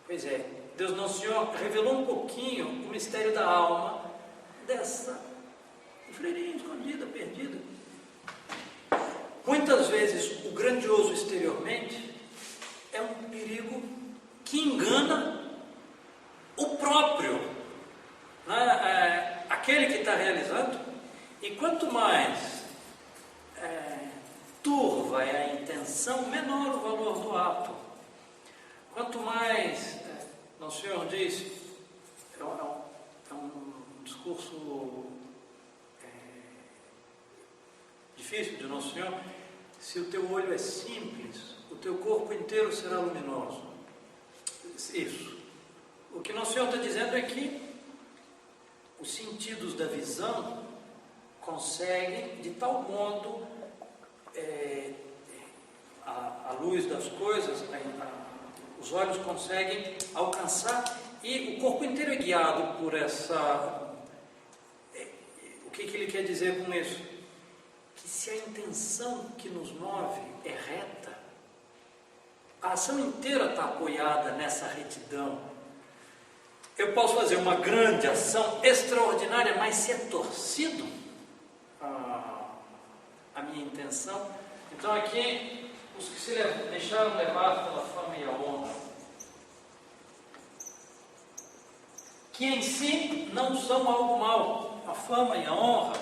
Pois é, Deus Nosso Senhor revelou um pouquinho o mistério da alma dessa freirinha escondida, perdida. Muitas vezes o grandioso exteriormente é um perigo que engana o próprio, né, aquele que está realizando, e quanto mais turva é a intenção, menor o valor do ato. Quanto mais, Nosso Senhor diz, é um discurso difícil de Nosso Senhor: se o teu olho é simples, o teu corpo inteiro será luminoso. Isso. O que Nosso Senhor está dizendo é que os sentidos da visão conseguem, de tal modo, a luz das coisas, os olhos conseguem alcançar, e o corpo inteiro é guiado por essa... O que ele quer dizer com isso? Que se a intenção que nos move é reta, a ação inteira está apoiada nessa retidão. Eu posso fazer uma grande ação extraordinária, mas se é torcido a minha intenção, então aqui os que se deixaram levar pela fama e a honra, que em si não são algo mal, a fama e a honra.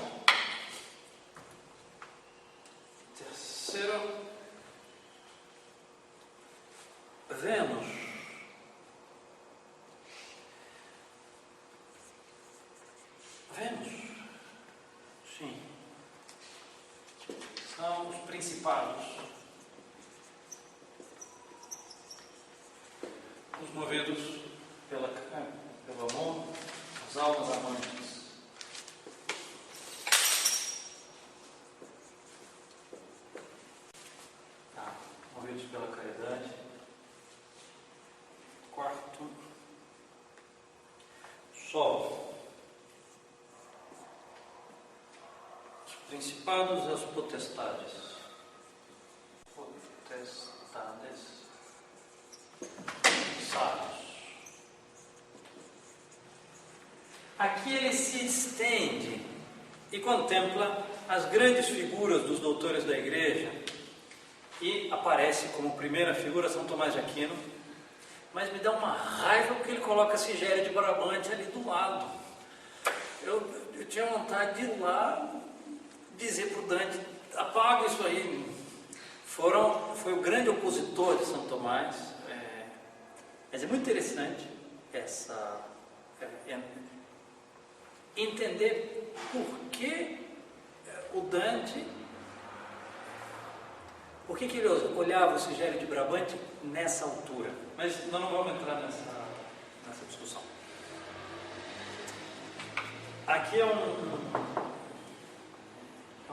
Terceiro, Vênus. Vênus, sim, são os principados, os movidos pelo amor, as almas amantes. Movidos pela caridade. Quarto, Sol. Principados e as potestades. Sábios. Aqui ele se estende e contempla as grandes figuras dos doutores da igreja, e aparece como primeira figura São Tomás de Aquino, mas me dá uma raiva porque ele coloca Sigério de Brabante ali do lado. Eu tinha vontade de ir lá dizer para o Dante: apaga isso aí. Foi o grande opositor de São Tomás. Mas é muito interessante entender por que o Dante, por que ele olhava o Sigério de Brabante nessa altura. Mas nós não vamos entrar nessa discussão. Aqui é um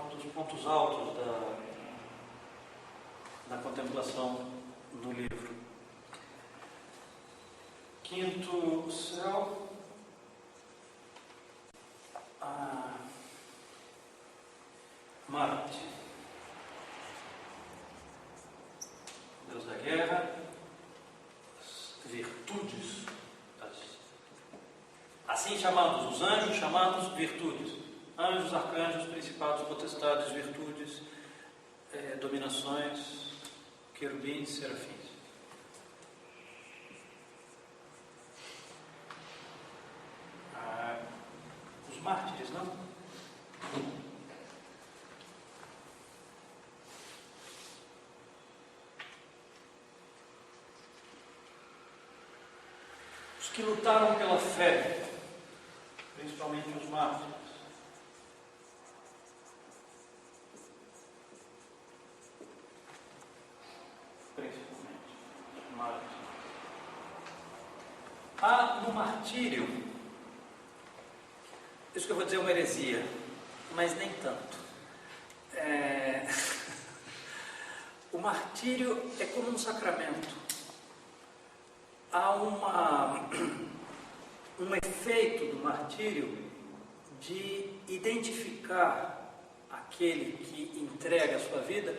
dos pontos altos da contemplação no livro. Quinto céu, Marte, Deus da guerra, as virtudes, assim chamados, os anjos chamados virtudes. Anjos, arcanjos, principados, potestades, virtudes, dominações, querubins, serafins. Os mártires, não? Os que lutaram pela fé, principalmente os mártires. No martírio, isso que eu vou dizer é uma heresia, mas nem tanto. O martírio é como um sacramento. Há um efeito do martírio de identificar aquele que entrega a sua vida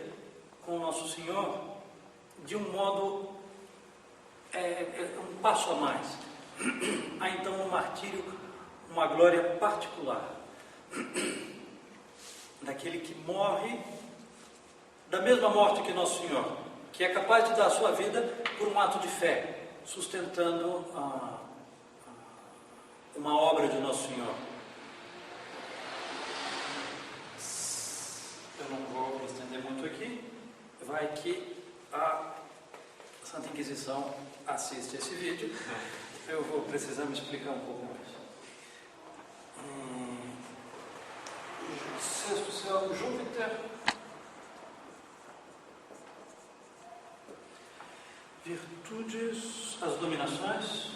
com o Nosso Senhor de um modo, um passo a mais. Há então no martírio uma glória particular daquele que morre da mesma morte que Nosso Senhor, que é capaz de dar a sua vida por um ato de fé, sustentando uma obra de Nosso Senhor. Eu não vou me estender muito aqui, vai que a Santa Inquisição assiste esse vídeo, eu vou precisar me explicar um pouco mais. Sexto céu, Júpiter, virtudes, as dominações.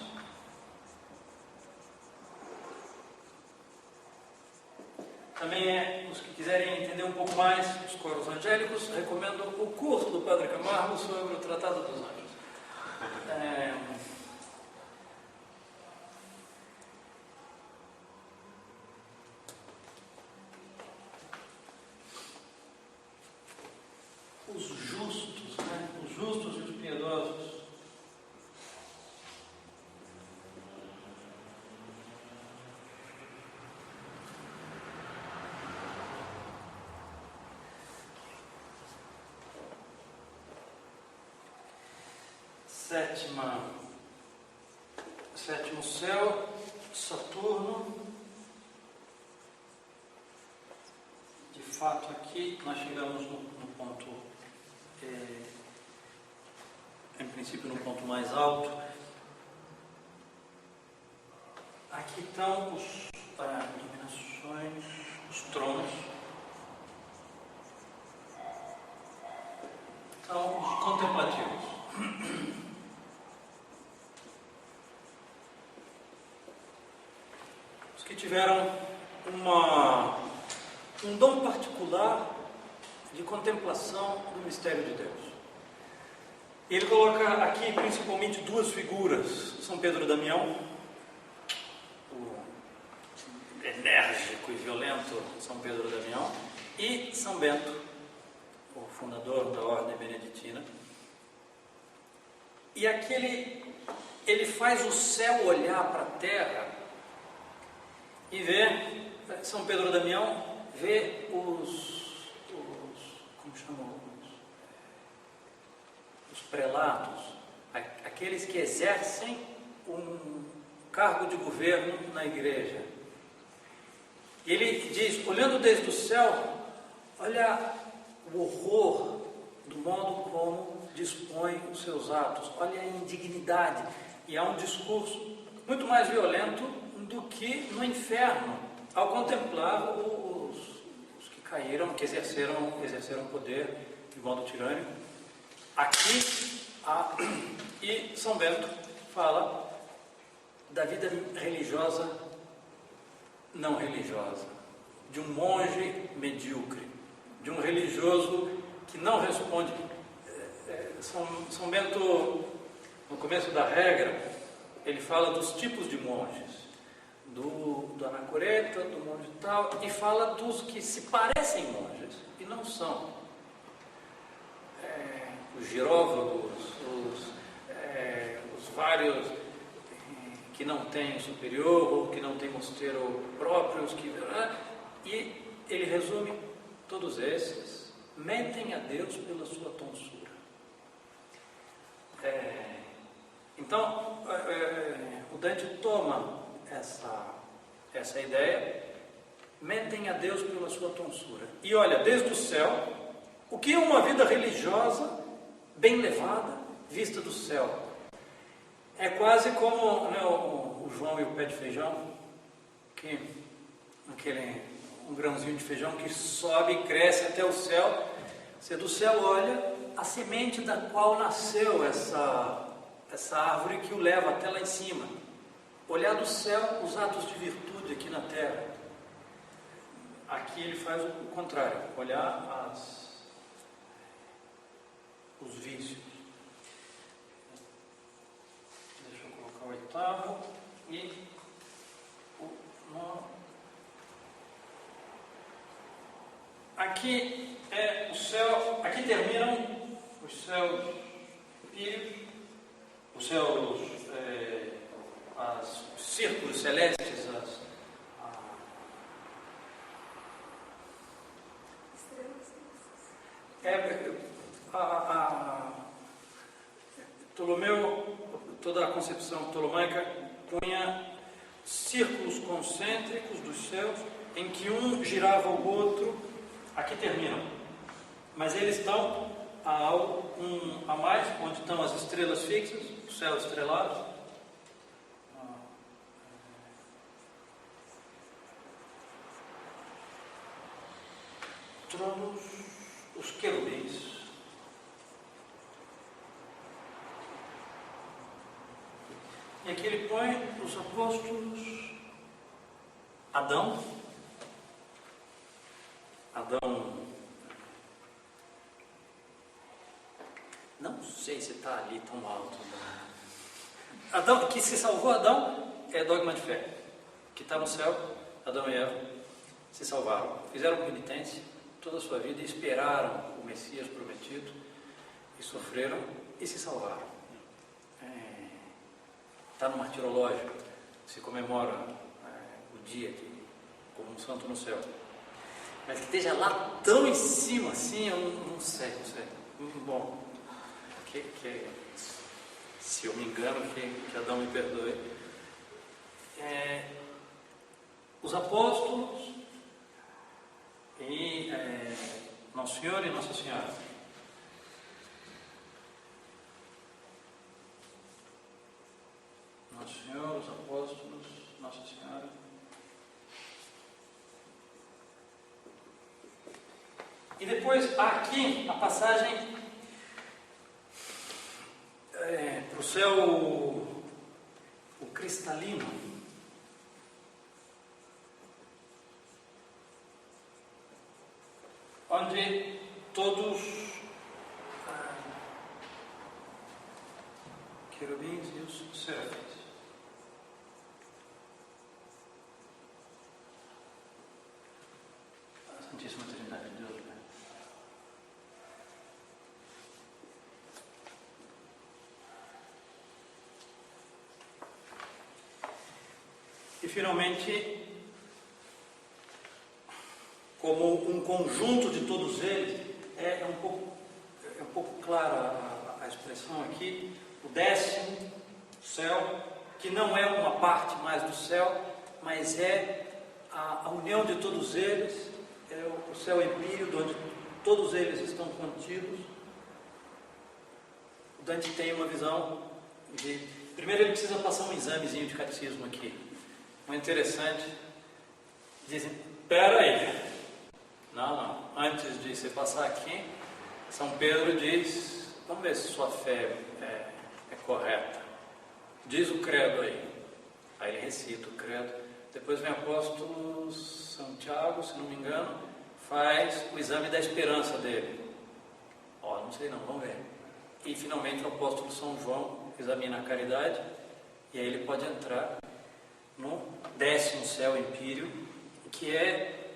Também, os que quiserem entender um pouco mais os coros angélicos, recomendo o curso do Padre Camargo sobre o Tratado dos Anjos. Os justos, né? Os justos e os piedosos. Sétimo céu, Saturno. De fato, aqui nós chegamos no ponto, em princípio, no ponto mais alto. Aqui estão as dominações, os tronos. São os contemplativos. Os que tiveram um dom particular de contemplação do mistério de Deus. Ele coloca aqui principalmente duas figuras: São Pedro Damião, o enérgico e violento São Pedro Damião, e São Bento, o fundador da Ordem Beneditina. E aqui ele faz o céu olhar para a terra e vê, São Pedro Damião vê como chamam, os prelados, aqueles que exercem um cargo de governo na igreja. E ele diz, olhando desde o céu, olha o horror do modo como dispõe os seus atos, olha a indignidade. E há um discurso muito mais violento do que no inferno, ao contemplar os que caíram, que exerceram poder de modo tirânico. Aqui, e São Bento fala da vida religiosa não religiosa, de um monge medíocre, de um religioso que não responde. São Bento, no começo da regra, ele fala dos tipos de monges, do anacoreta, do monge tal, e fala dos que se parecem monges e não são. Os giróvagos, os vários que não têm superior ou que não têm mosteiro próprio, e ele resume todos esses, mentem a Deus pela sua tonsura. Então, o Dante toma essa ideia, mentem a Deus pela sua tonsura. E olha, desde o céu, o que é uma vida religiosa bem levada, vista do céu? É quase como, né, o João e o pé de feijão, um grãozinho de feijão que sobe e cresce até o céu. Você do céu olha a semente da qual nasceu essa árvore que o leva até lá em cima. Olhar do céu os atos de virtude aqui na terra. Aqui ele faz o contrário, olhar os vícios. Deixa eu colocar o oitavo e o nono. Aqui é o céu, aqui terminam os céus píreos, os céus, os círculos celestes, Ptolomeu, toda a concepção ptolomaica punha círculos concêntricos dos céus, em que um girava o outro, aqui terminam, mas eles estão a mais, onde estão as estrelas fixas, o céu estrelado. Tronos, os querubins. E aqui ele põe os apóstolos, Adão, não sei se está ali tão alto, né? Adão, que se salvou Adão, é dogma de fé, que está no céu, Adão e Eva se salvaram, fizeram penitência toda a sua vida e esperaram o Messias prometido, e sofreram e se salvaram. Está no martirológio, se comemora o dia como um santo no céu. Mas que esteja lá tão em cima assim, eu não sei. Bom, se eu me engano, que Adão me perdoe. Os apóstolos e Nosso Senhor e Nossa Senhora. Nosso Senhor, os apóstolos, Nossa Senhora. E depois, aqui, a passagem para o céu, o cristalino. Onde todos querubins e os serafins. A Santíssima Trindade de Deus, né? E finalmente, como um conjunto de todos eles, é um pouco clara a expressão aqui, o 10º céu, que não é uma parte mais do céu, mas é a união de todos eles, é o céu empírico, onde todos eles estão contidos. O Dante tem uma visão de... Primeiro ele precisa passar um examezinho de catecismo aqui, muito interessante. Dizem, espera aí. Não. Antes de você passar aqui, São Pedro diz, vamos ver se sua fé é correta. Diz o credo aí. Aí ele recita o credo. Depois vem o apóstolo Santiago, se não me engano, faz o exame da esperança dele. Não sei não, vamos ver. E finalmente o apóstolo São João examina a caridade, e aí ele pode entrar no 10º céu empírio, que é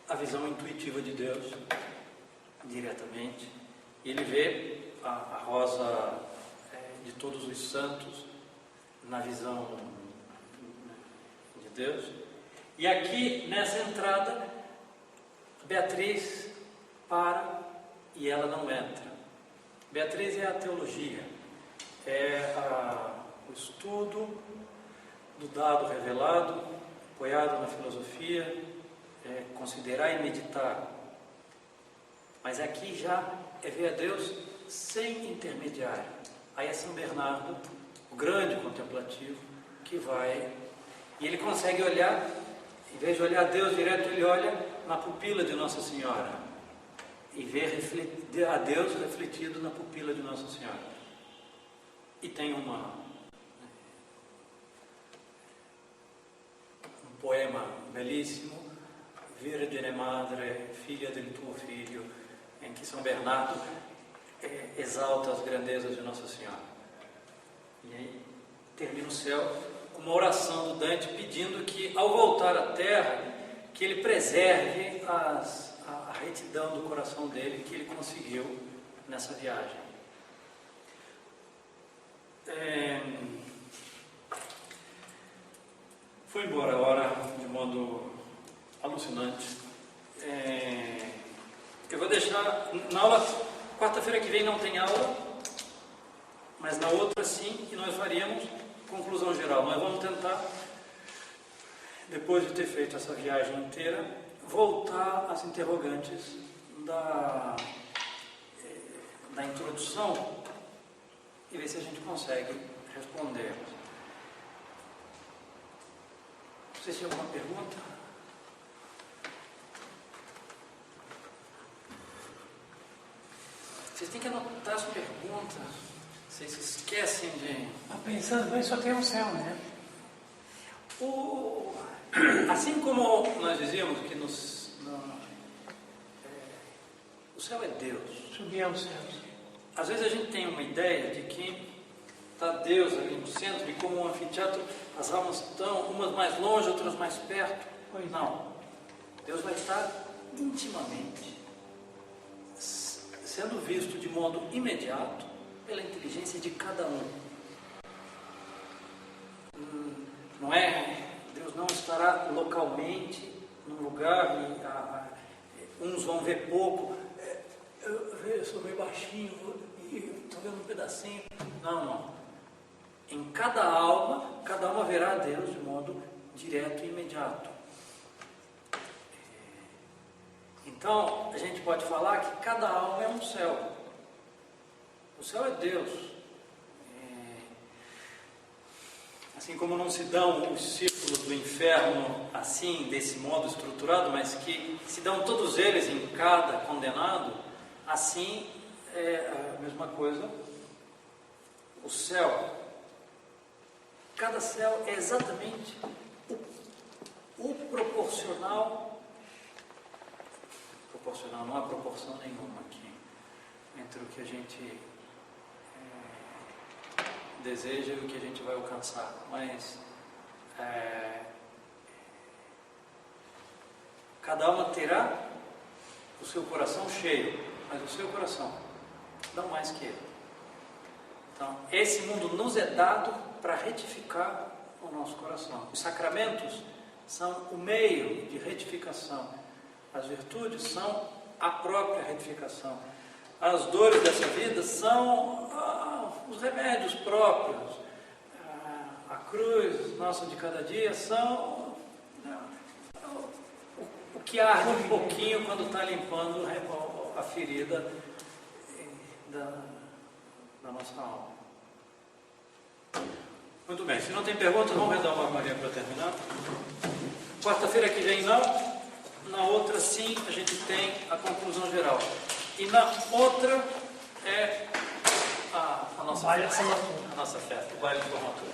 a visão intuitiva de Deus, diretamente. E ele vê a rosa de todos os santos na visão de Deus. E aqui, nessa entrada, Beatriz para e ela não entra. Beatriz é a teologia, é o estudo do dado revelado, apoiado na filosofia, considerar e meditar. Mas aqui já é ver a Deus sem intermediário. Aí é São Bernardo, o grande contemplativo, que vai, e ele consegue olhar, em vez de olhar a Deus direto, ele olha na pupila de Nossa Senhora e vê a Deus refletido na pupila de Nossa Senhora. E tem um poema belíssimo, Virgine Madre, filha del tuo filho, em que São Bernardo exalta as grandezas de Nossa Senhora. E aí termina o céu com uma oração do Dante pedindo que, ao voltar à Terra, que ele preserve a retidão do coração dele que ele conseguiu nessa viagem. Foi embora a hora de modo alucinante. Eu vou deixar na aula, quarta-feira que vem não tem aula, mas na outra sim, e nós faríamos conclusão geral. Nós vamos tentar depois de ter feito essa viagem inteira, voltar às interrogantes da introdução e ver se a gente consegue responder. Vocês têm alguma pergunta? Vocês têm que anotar as perguntas. Vocês esquecem de... Pensando bem, só tem um céu, né? Assim como nós dizíamos que o céu é Deus. Subir aos céus. Às vezes a gente tem uma ideia de que está Deus ali no centro e como um anfiteatro as almas estão umas mais longe, outras mais perto. Pois não. Deus vai estar intimamente sendo visto de modo imediato pela inteligência de cada um. Não é? Deus não estará localmente num lugar e uns vão ver pouco. Eu sou meio baixinho e estou vendo um pedacinho. Não. Em cada alma verá a Deus de modo direto e imediato. Então, a gente pode falar que cada alma é um céu. O céu é Deus. Assim como não se dão os círculos do inferno assim, desse modo estruturado, mas que se dão todos eles em cada condenado, assim é a mesma coisa o céu. Cada céu é exatamente o proporcional, não há proporção nenhuma aqui entre o que a gente deseja e o que a gente vai alcançar, mas cada alma terá o seu coração cheio, mas o seu coração não mais que ele. Então, esse mundo nos é dado para retificar o nosso coração. Os sacramentos são o meio de retificação. As virtudes são a própria retificação. As dores dessa vida são os remédios próprios. A cruz nossa de cada dia são o que arde um pouquinho quando está limpando a ferida da nossa alma. Muito bem, se não tem perguntas, vamos rezar uma Maria para terminar. Quarta-feira que vem não. Na outra, sim, a gente tem a conclusão geral. E na outra é a nossa festa. A nossa festa, o baile de formatura.